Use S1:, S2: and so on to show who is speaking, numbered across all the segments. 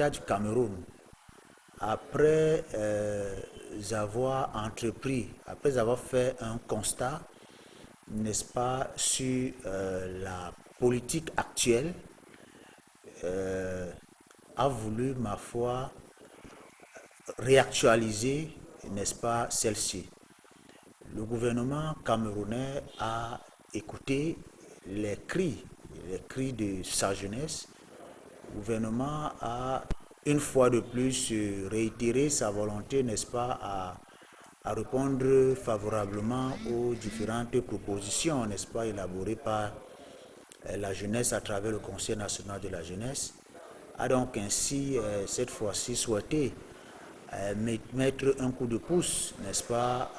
S1: cas du Cameroun, après après avoir fait un constat, n'est-ce pas, sur la politique actuelle, a voulu, ma foi, réactualiser, n'est-ce pas, celle-ci. Le gouvernement camerounais a écouté les cris de sa jeunesse. Le gouvernement a une fois de plus réitéré sa volonté, n'est-ce pas, à répondre favorablement aux différentes propositions, n'est-ce pas, élaborées par la jeunesse à travers le Conseil national de la jeunesse, a donc ainsi, cette fois-ci, souhaité mettre un coup de pouce, n'est-ce pas,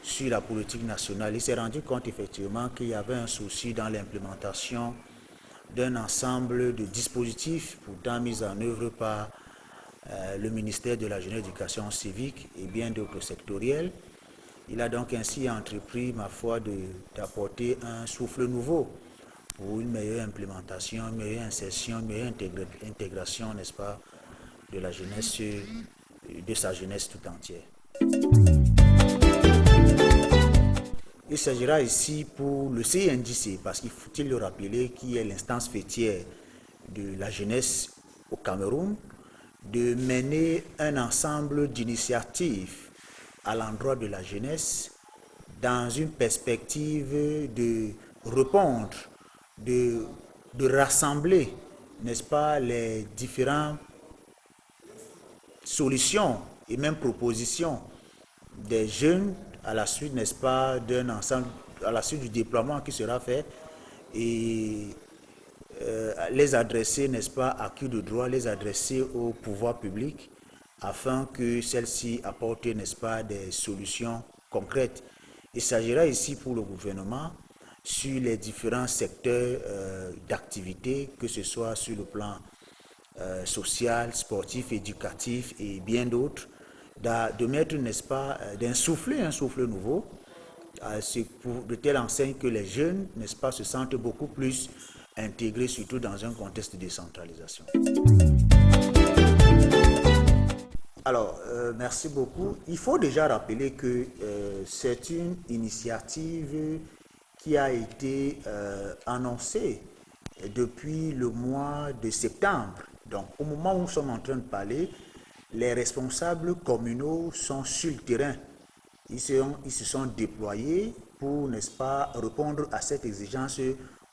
S1: sur la politique nationale. Il s'est rendu compte effectivement qu'il y avait un souci dans l'implémentation d'un ensemble de dispositifs pourtant mis en œuvre par le ministère de la Jeunesse et de l'Éducation civique et bien d'autres sectoriels. Il a donc ainsi entrepris, ma foi, d'apporter un souffle nouveau pour une meilleure implémentation, une meilleure insertion, une meilleure intégration, n'est-ce pas, de la jeunesse, de sa jeunesse tout entière. Il s'agira ici pour le CNJC, parce qu'il faut-il le rappeler, qui est l'instance fêtière de la jeunesse au Cameroun, de mener un ensemble d'initiatives à l'endroit de la jeunesse dans une perspective de répondre, de rassembler, n'est-ce pas, les différentes solutions et même propositions des jeunes à la suite, n'est-ce pas, d'un ensemble, à la suite du déploiement qui sera fait et les adresser, n'est-ce pas, à qui de droit, les adresser au pouvoir public afin que celle-ci apporte, n'est-ce pas, des solutions concrètes. Il s'agira ici pour le gouvernement sur les différents secteurs d'activité, que ce soit sur le plan social, sportif, éducatif et bien d'autres, de mettre, n'est-ce pas, d'insuffler un souffle nouveau, de telle enseigne que les jeunes, n'est-ce pas, se sentent beaucoup plus intégrés, surtout dans un contexte de décentralisation. Alors, merci beaucoup. Il faut déjà rappeler que c'est une initiative qui a été annoncée depuis le mois de septembre. Donc, au moment où nous sommes en train de parler, les responsables communaux sont sur le terrain. Ils se sont déployés pour, n'est-ce pas, répondre à cette exigence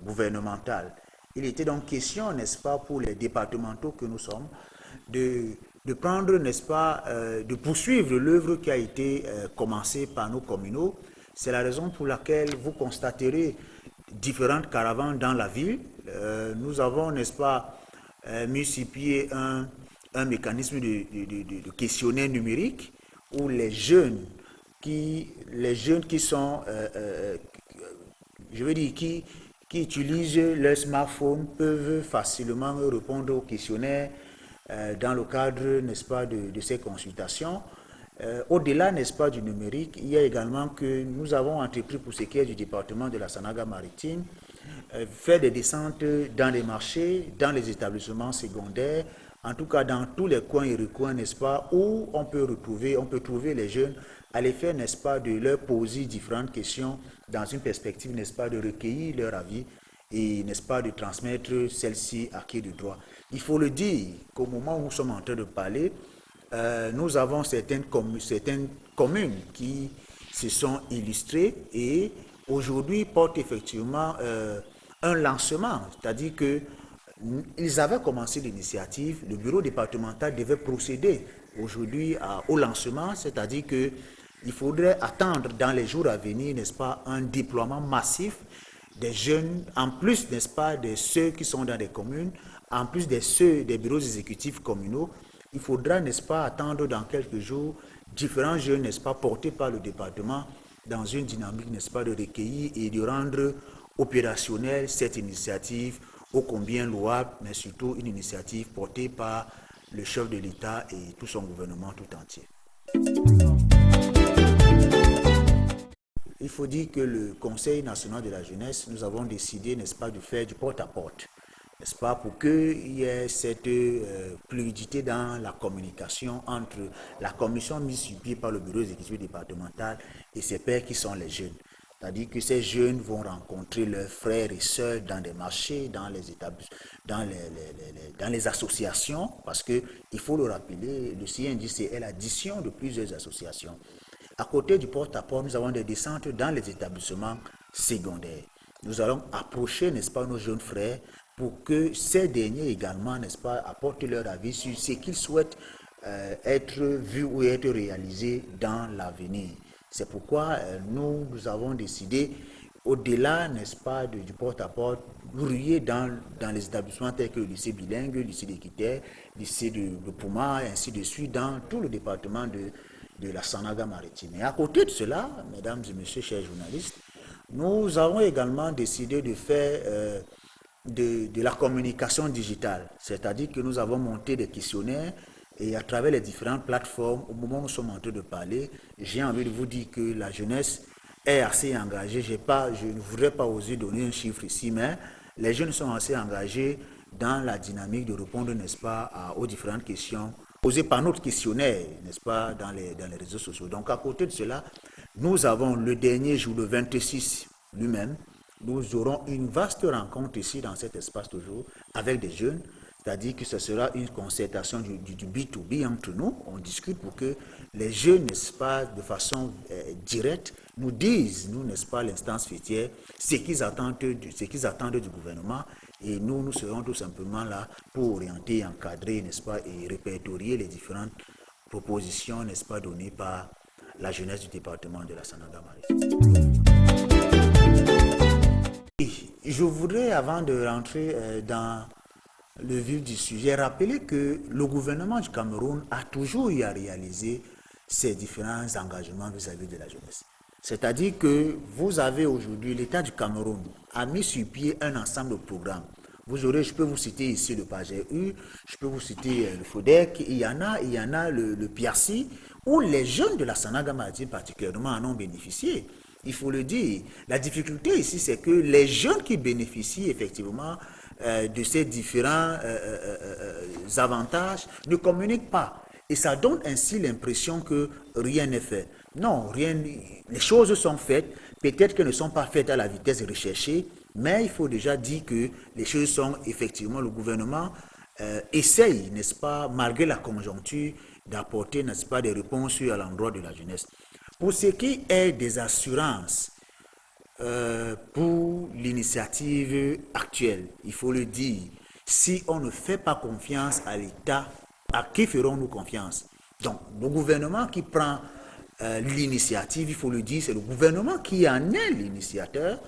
S1: gouvernementale. Il était donc question, n'est-ce pas, pour les départementaux que nous sommes, de prendre, n'est-ce pas, de poursuivre l'œuvre qui a été commencée par nos communaux. C'est la raison pour laquelle vous constaterez différentes caravanes dans la ville. Nous avons, n'est-ce pas, mis sur pied un mécanisme de questionnaire numérique où les jeunes qui sont, je veux dire, qui utilisent leur smartphone peuvent facilement répondre au questionnaire dans le cadre, n'est-ce pas, de ces consultations. Au-delà, n'est-ce pas, du numérique, il y a également que nous avons entrepris pour ce qui est du département de la Sanaga-Maritime, faire des descentes dans les marchés, dans les établissements secondaires, en tout cas dans tous les coins et recoins, n'est-ce pas, où on peut trouver les jeunes à les faire, n'est-ce pas, de leur poser différentes questions dans une perspective, n'est-ce pas, de recueillir leur avis et, n'est-ce pas, de transmettre celle-ci à qui de droit. Il faut le dire qu'au moment où nous sommes en train de parler, nous avons certaines communes qui se sont illustrées et aujourd'hui portent effectivement un lancement, c'est-à-dire qu'ils avaient commencé l'initiative, le bureau départemental devait procéder aujourd'hui au lancement, c'est-à-dire qu'il faudrait attendre dans les jours à venir, n'est-ce pas, un déploiement massif des jeunes, en plus, n'est-ce pas, de ceux qui sont dans les communes, en plus de ceux des bureaux exécutifs communaux. Il faudra, n'est-ce pas, attendre dans quelques jours différents jeunes, n'est-ce pas, portés par le département dans une dynamique, n'est-ce pas, de recueillir et de rendre opérationnelle cette initiative ô combien louable, mais surtout une initiative portée par le chef de l'État et tout son gouvernement tout entier. Il faut dire que le Conseil national de la jeunesse, nous avons décidé, n'est-ce pas, de faire du porte-à-porte. n'est-ce pas, pour qu'il y ait cette fluidité dans la communication entre la commission mise sur pied par le bureau exécutif départemental et ses pairs qui sont les jeunes. C'est-à-dire que ces jeunes vont rencontrer leurs frères et sœurs dans des marchés, dans les établissements, dans les associations, parce qu'il faut le rappeler, le CNJC est l'addition de plusieurs associations. À côté du porte-à-porte, nous avons des descentes dans les établissements secondaires. Nous allons approcher, n'est-ce pas, nos jeunes frères pour que ces derniers également, n'est-ce pas, apportent leur avis sur ce qu'ils souhaitent être vus ou être réalisés dans l'avenir. C'est pourquoi nous avons décidé, au-delà, n'est-ce pas, du porte-à-porte, rouiller dans les établissements tels que le lycée bilingue, le lycée d'Équiterre, le lycée de Pouma, et ainsi de suite, dans tout le département de la Sanaga-Maritime. Et à côté de cela, mesdames et messieurs, chers journalistes, nous avons également décidé de faire de la communication digitale, c'est-à-dire que nous avons monté des questionnaires et à travers les différentes plateformes, au moment où nous sommes en train de parler, j'ai envie de vous dire que la jeunesse est assez engagée. Je ne voudrais pas oser donner un chiffre ici, mais les jeunes sont assez engagés dans la dynamique de répondre, n'est-ce pas, aux différentes questions posées par notre questionnaire, n'est-ce pas, dans les réseaux sociaux. Donc, à côté de cela, nous avons le dernier jour, le 26 lui-même, nous aurons une vaste rencontre ici dans cet espace toujours avec des jeunes, c'est-à-dire que ce sera une concertation du B2B entre nous. On discute pour que les jeunes, n'est-ce pas, de façon directe, nous disent, nous, n'est-ce pas, l'instance fêtière, ce qu'ils attendent du gouvernement. Et nous serons tout simplement là pour orienter, encadrer, n'est-ce pas, et répertorier les différentes propositions, n'est-ce pas, données par la jeunesse du département de la Sanaga-Maritime. Je voudrais, avant de rentrer dans le vif du sujet, rappeler que le gouvernement du Cameroun a toujours eu à réaliser ses différents engagements vis-à-vis de la jeunesse. C'est-à-dire que vous avez aujourd'hui, l'État du Cameroun a mis sur pied un ensemble de programmes. Je peux vous citer ici le PAGEU, je peux vous citer le FODEC, il y en a le PIACI, où les jeunes de la Sanaga-Maritime particulièrement en ont bénéficié. Il faut le dire. La difficulté ici, c'est que les jeunes qui bénéficient effectivement de ces différents avantages ne communiquent pas. Et ça donne ainsi l'impression que rien n'est fait. Non, les choses sont faites, peut-être qu'elles ne sont pas faites à la vitesse recherchée, mais il faut déjà dire que les choses sont effectivement, le gouvernement essaye, n'est-ce pas, malgré la conjoncture, d'apporter, n'est-ce pas, des réponses à l'endroit de la jeunesse. Pour ce qui est des assurances pour l'initiative actuelle, il faut le dire, si on ne fait pas confiance à l'État, à qui ferons-nous confiance? Donc, le gouvernement qui prend l'initiative, il faut le dire, c'est le gouvernement qui en est l'initiateur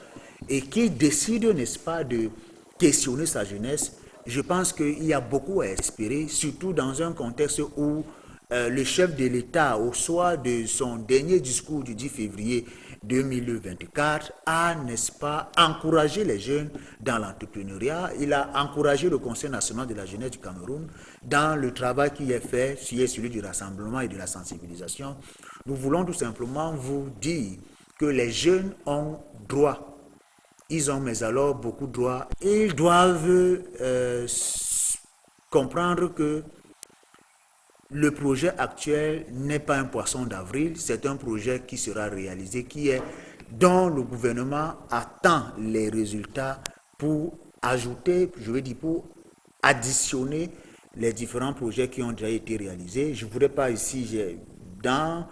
S1: et qui décide, n'est-ce pas, de questionner sa jeunesse. Je pense qu'il y a beaucoup à espérer, surtout dans un contexte où le chef de l'État, au soir de son dernier discours du 10 février 2024, a, n'est-ce pas, encouragé les jeunes dans l'entrepreneuriat. Il a encouragé le Conseil national de la jeunesse du Cameroun dans le travail qui est fait, qui est celui du rassemblement et de la sensibilisation. Nous voulons tout simplement vous dire que les jeunes ont droit. Ils ont, mais alors, beaucoup de droits. Ils doivent comprendre que le projet actuel n'est pas un poisson d'avril, c'est un projet qui sera réalisé, dont le gouvernement attend les résultats pour ajouter, pour additionner les différents projets qui ont déjà été réalisés. Je ne voudrais pas ici, dans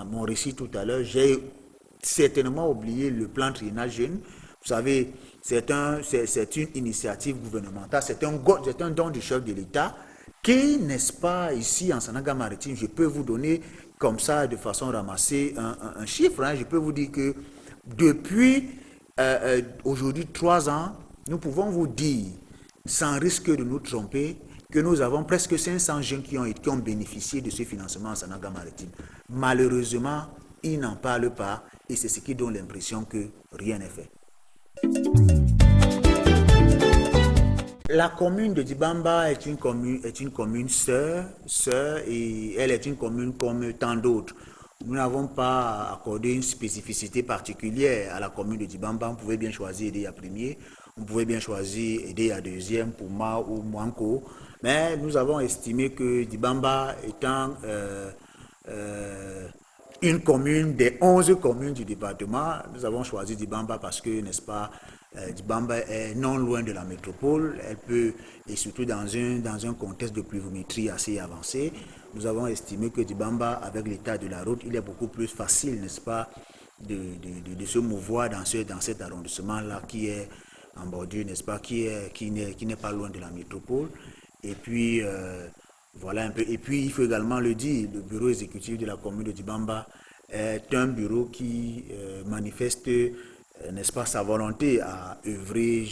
S1: mon récit tout à l'heure, j'ai certainement oublié le plan triennal jeune. Vous savez, c'est une initiative gouvernementale, c'est un don du chef de l'État qui, n'est-ce pas, ici en Sanaga-Maritime, je peux vous donner comme ça, de façon ramassée, un chiffre. Je peux vous dire que depuis aujourd'hui 3 ans, nous pouvons vous dire, sans risque de nous tromper, que nous avons presque 500 jeunes qui ont bénéficié de ce financement en Sanaga-Maritime. Malheureusement, ils n'en parlent pas et c'est ce qui donne l'impression que rien n'est fait. La commune de Dibamba est une commune sœur et elle est une commune comme tant d'autres. Nous n'avons pas accordé une spécificité particulière à la commune de Dibamba. On pouvait bien choisir des premier. On pouvait bien choisir Ede à deuxième, Puma ou Mwanko. Mais nous avons estimé que Dibamba étant une commune des 11 communes du département, nous avons choisi Dibamba parce que, n'est-ce pas, Dibamba est non loin de la métropole, elle peut, et surtout dans un contexte de pluviométrie assez avancé, nous avons estimé que Dibamba, avec l'état de la route, il est beaucoup plus facile, n'est-ce pas, de se mouvoir dans cet arrondissement-là qui est en bordure, n'est-ce pas, qui n'est pas loin de la métropole. Et puis, voilà un peu. Et puis, il faut également le dire, le bureau exécutif de la commune de Dibamba est un bureau qui manifeste, n'est-ce pas, sa volonté à œuvrer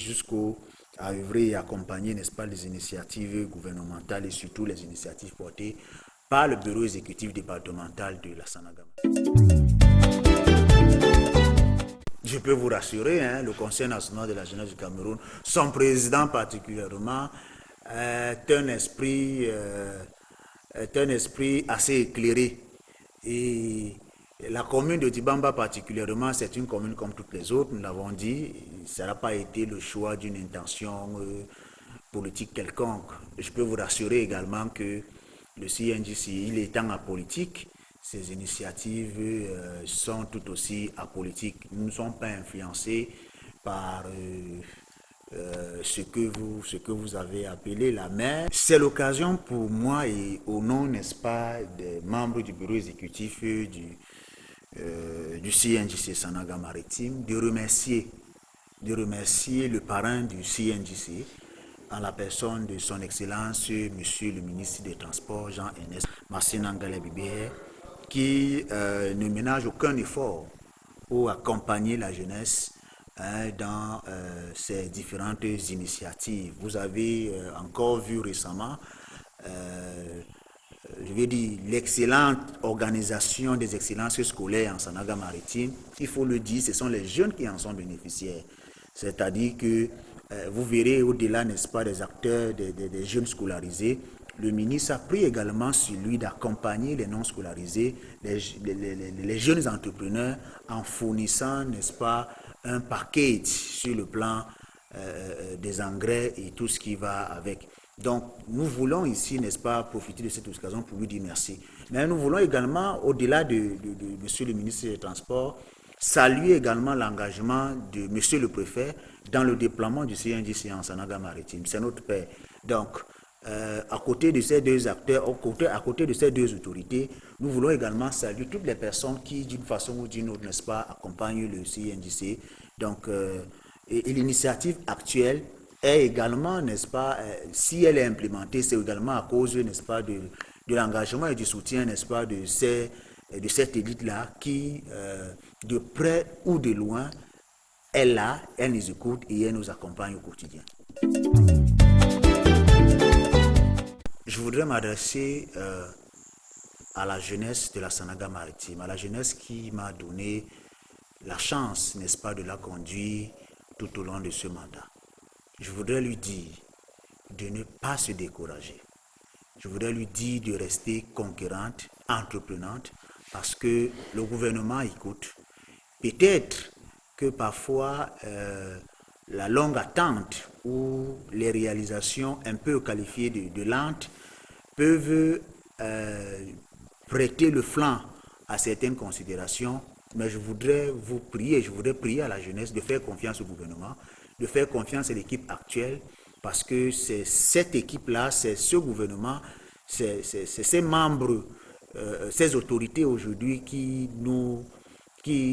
S1: à œuvrer et accompagner, n'est-ce pas, les initiatives gouvernementales et surtout les initiatives portées par le bureau exécutif départemental de la Sanagama. Je peux vous rassurer, hein, le Conseil national de la jeunesse du Cameroun, son président particulièrement, est un esprit assez éclairé. Et la commune de Dibamba particulièrement, c'est une commune comme toutes les autres, nous l'avons dit, ça n'a pas été le choix d'une intention politique quelconque. Je peux vous rassurer également que le CNJC, il étant apolitique, ces initiatives sont tout aussi apolitiques. Nous ne sommes pas influencés par ce que vous avez appelé la mer. C'est l'occasion pour moi et au nom, n'est-ce pas, des membres du bureau exécutif du CNJC Sanaga Maritime de remercier le parrain du CNJC en la personne de son Excellence, Monsieur le ministre des Transports, Jean-Ernest Massinangalabibé, qui ne ménage aucun effort pour accompagner la jeunesse dans ces différentes initiatives. Vous avez encore vu récemment, je vais dire, l'excellente organisation des excellences scolaires en Sanaga Maritime. Il faut le dire, ce sont les jeunes qui en sont bénéficiaires. C'est-à-dire que vous verrez au-delà, n'est-ce pas, des acteurs, des jeunes scolarisés, le ministre a pris également sur lui d'accompagner les non scolarisés, les jeunes entrepreneurs en fournissant, n'est-ce pas, un package sur le plan des engrais et tout ce qui va avec. Donc, nous voulons ici, n'est-ce pas, profiter de cette occasion pour lui dire merci. Mais nous voulons également, au-delà de Monsieur le ministre des Transports, saluer également l'engagement de Monsieur le préfet dans le déploiement du CNJC en Sanaga Maritime. C'est notre père. Donc, à côté de ces deux acteurs, à côté de ces deux autorités, nous voulons également saluer toutes les personnes qui, d'une façon ou d'une autre, n'est-ce pas, accompagnent le CNJC. Donc, et l'initiative actuelle est également, n'est-ce pas, si elle est implémentée, c'est également à cause, n'est-ce pas, de l'engagement et du soutien, n'est-ce pas, de cette élite-là qui, de près ou de loin, est là, elle nous écoute et elle nous accompagne au quotidien. Je voudrais m'adresser à la jeunesse de la Sanaga Maritime, à la jeunesse qui m'a donné la chance, n'est-ce pas, de la conduire tout au long de ce mandat. Je voudrais lui dire de ne pas se décourager. Je voudrais lui dire de rester conquérante, entreprenante, parce que le gouvernement écoute. Peut-être que parfois, la longue attente ou les réalisations un peu qualifiées de lentes peuvent prêter le flanc à certaines considérations, mais je voudrais prier à la jeunesse de faire confiance au gouvernement, de faire confiance à l'équipe actuelle, parce que c'est cette équipe-là, c'est ce gouvernement, c'est ces membres, ces autorités aujourd'hui qui,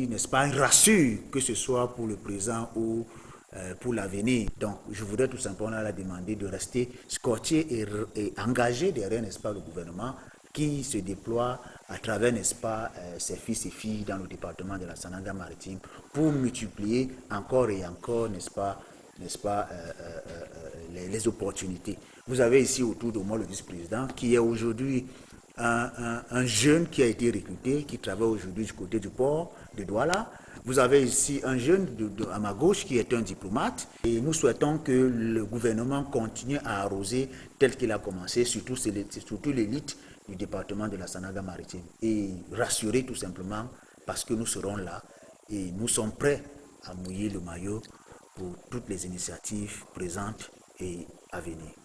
S1: n'est-ce pas, rassurent, que ce soit pour le présent ou pour l'avenir. Donc, je voudrais tout simplement la demander de rester scotché et engagé derrière, n'est-ce pas, le gouvernement qui se déploie à travers, n'est-ce pas, ses fils et filles dans le département de la Sanaga Maritime pour multiplier encore et encore, n'est-ce pas, les opportunités. Vous avez ici autour de moi le vice-président qui est aujourd'hui un jeune qui a été recruté, qui travaille aujourd'hui du côté du port de Douala. Vous avez ici un jeune à ma gauche qui est un diplomate et nous souhaitons que le gouvernement continue à arroser tel qu'il a commencé, surtout l'élite du département de la Sanaga Maritime et rassurer tout simplement parce que nous serons là et nous sommes prêts à mouiller le maillot pour toutes les initiatives présentes et à venir.